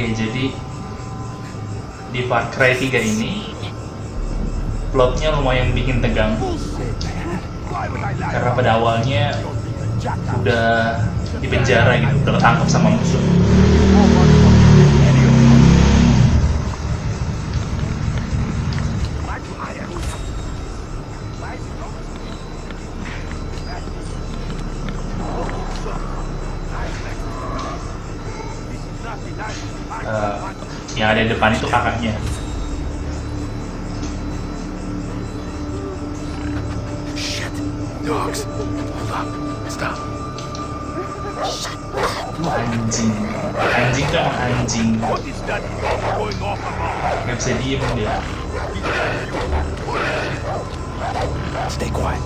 Oke, jadi di FarCry 3 ini plotnya lumayan bikin tegang karena pada awalnya udah di penjara gitu, udah ketangkep sama musuh. Yang ada di depan itu kakaknya. Shit. Dogs. Hold up. Stop. Anjing. Anjing kan anjing. Gak bisa diem dia. Stay quiet.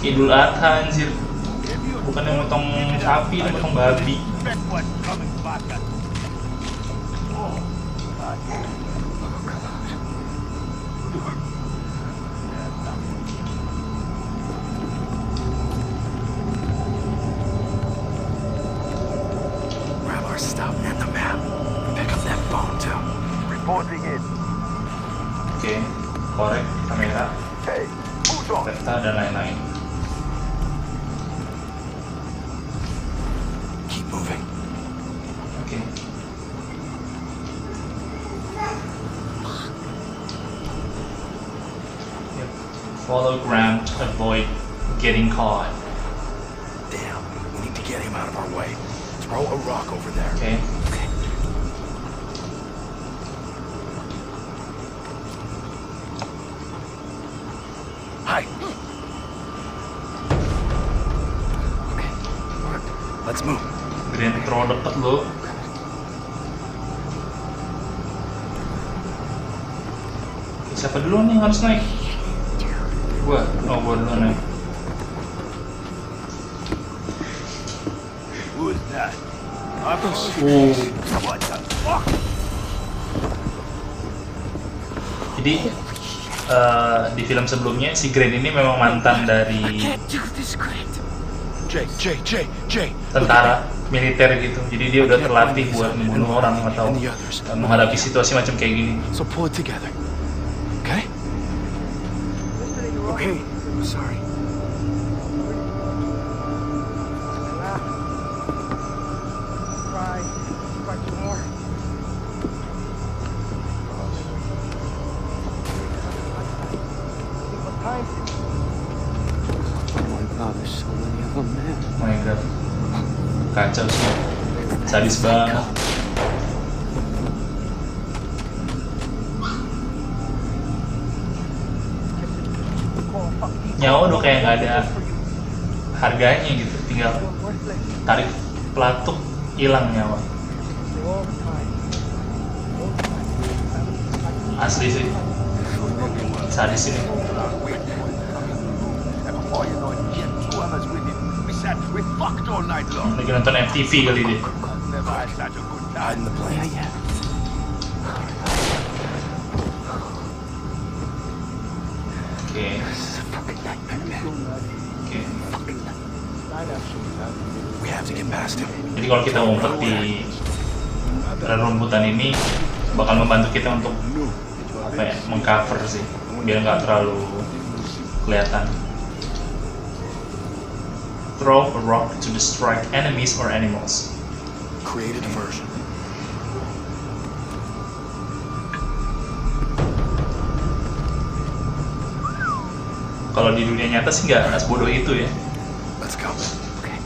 Idul Adha anjir. Bukan yang motong sapi, yang motong babi. Grab our stuff and the map. Pick up that phone too. Reporting in. Oke, korek kamera, peta dan lain-lain. Keep moving. Oke. Yep. Follow Graham to avoid getting caught. Damn, we need to get him out of our way. Throw a rock over there. Oke. Hi. Okay, let's move. Gedein terlalu deket lo. Siapa dulu nih yang harus naik? Gua dulu naik. Who's that? What the fuck? Jadi di film sebelumnya si Grant ini memang mantan dari tentara militer gitu. Jadi dia udah terlatih buat membunuh orang atau menghadapi situasi macam kayak gini. So pull it together. Okay? Okay. Sorry. Oh my god, kacau sih, sadis banget. Nyawa udah kayak nggak ada harganya gitu, tinggal tarik pelatuk hilang nyawa. Asli sih, sadis ini. Lagi nonton FTV kali dia. Hide in the plane. Oke. We have to get past him. Jadi kalau kita ngumpet di rerumputan ini bakal membantu kita untuk apa ya, mengcover sih, biar nggak terlalu kelihatan. Throw a rock to distract enemies or animals. Create a diversion. Kalau di dunia nyata sih nggak sebodoh itu ya. Let's go. Okay.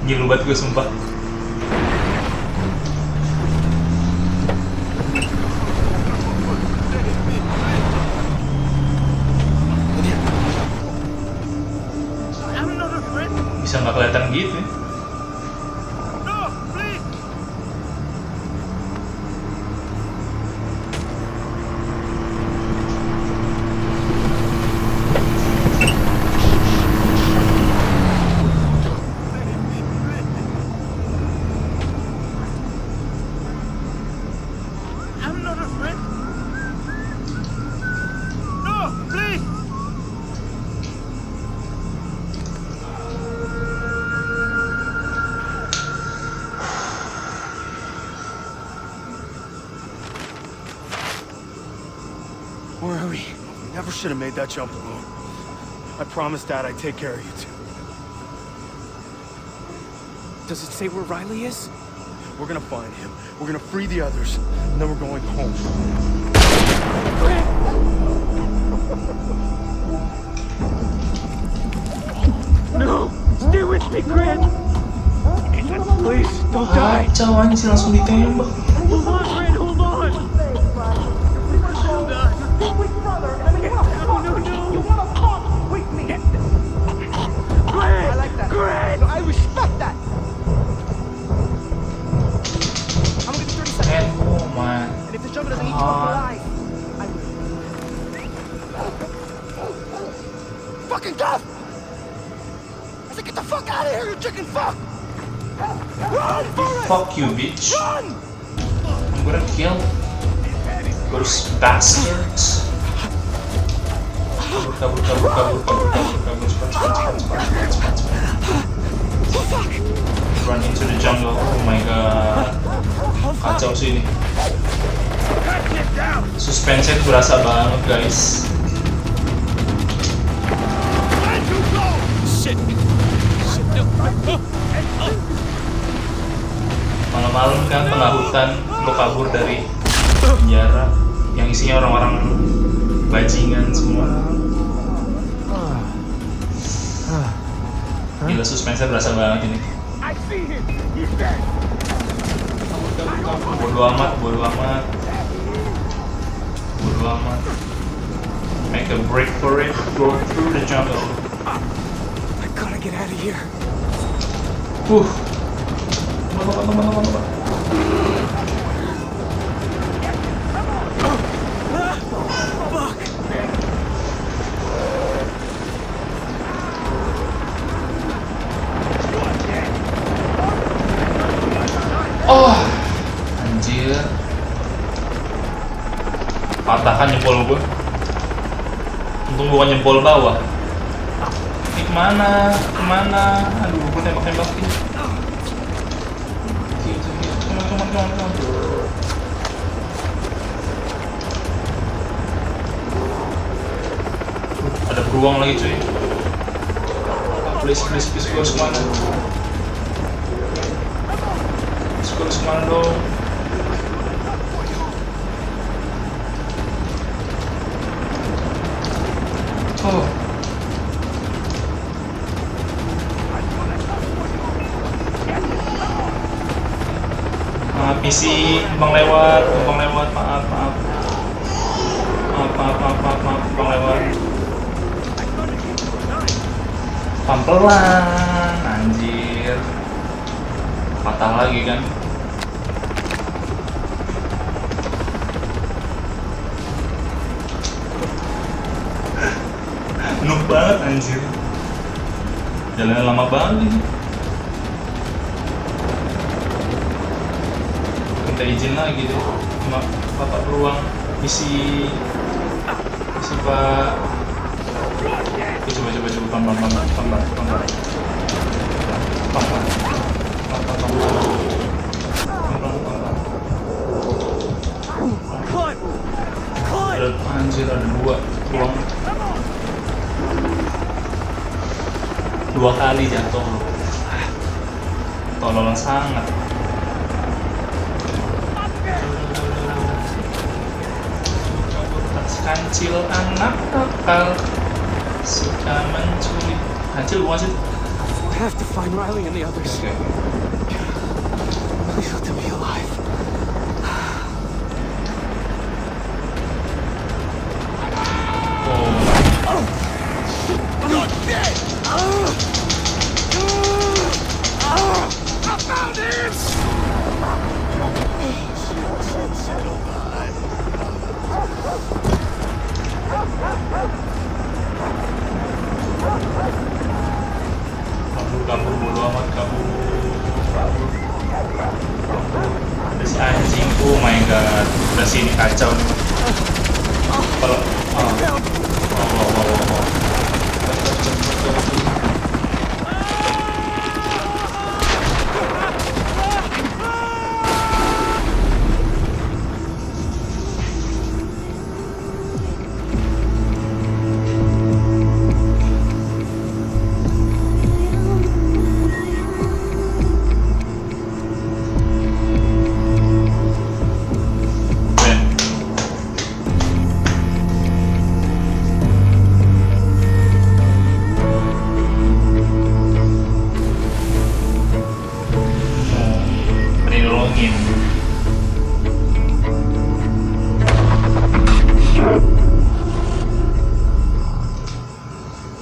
Gila banget gue sumpah. Bisa nggak kelihatan gitu ya. Where are we? Never should have made that jump alone. I promised Dad I'd take care of you two. Does it say where Riley is? We're gonna find him. We're gonna free the others, and then we're going home. No! Stay with me, Grant! Please, don't die! Kacau anjir, langsung ditembak. Hold on, Grant, hold on! Grant! Grant! I respect that. I'm gonna give you 30 seconds. Oh man. And if the jungle doesn't eat you up alive, I will. Fucking tough! I said, get the fuck out of here, you chicken fuck! Run for it! Fuck you, bitch. Run! I'm gonna kill those bastards. Kabur, cepat. Run into the jungle. Oh my god. Kacau sih ini. Suspense-nya tuh berasa banget, guys. Malam-malam kan tengah hutan, lo kabur dari penjara yang isinya orang-orang bajingan semua. Gila, suspense-nya berasa banget ini. Bodo amat. Make a break for it, go through the jungle. I gotta get out of here. Teman. Oh, anjir. Patahkan jempol gue. Untung bukan jempol bawah. Ini kemana? Aduh, gue tembak-tembakin. Cuman. Ada beruang lagi, cuy. Please, gue harus kemana? Gue harus kemana dong? Oh. PC bang lewat, maaf, bang lewat. Pelan, anjir. Patah lagi kan? Noob banget anjir. Jalannya lama banget ini. Minta izin lagi deh sama bapak peruang misi pak. Coba pelan. Anjir, ada dua peruang. 2 kali jatuh loh. Tolol sangat. Kancil anak nakal suka menculik. Kancil bukan sih? We have to find Riley and the others. Okay. Please let them be alive. You're dead! I found it! Kabur, bodo amat, kabur. Ada si anjing, oh my god. Udah sini kacau nih. Kalau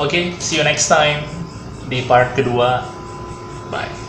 Oke, see you next time di part kedua. Bye.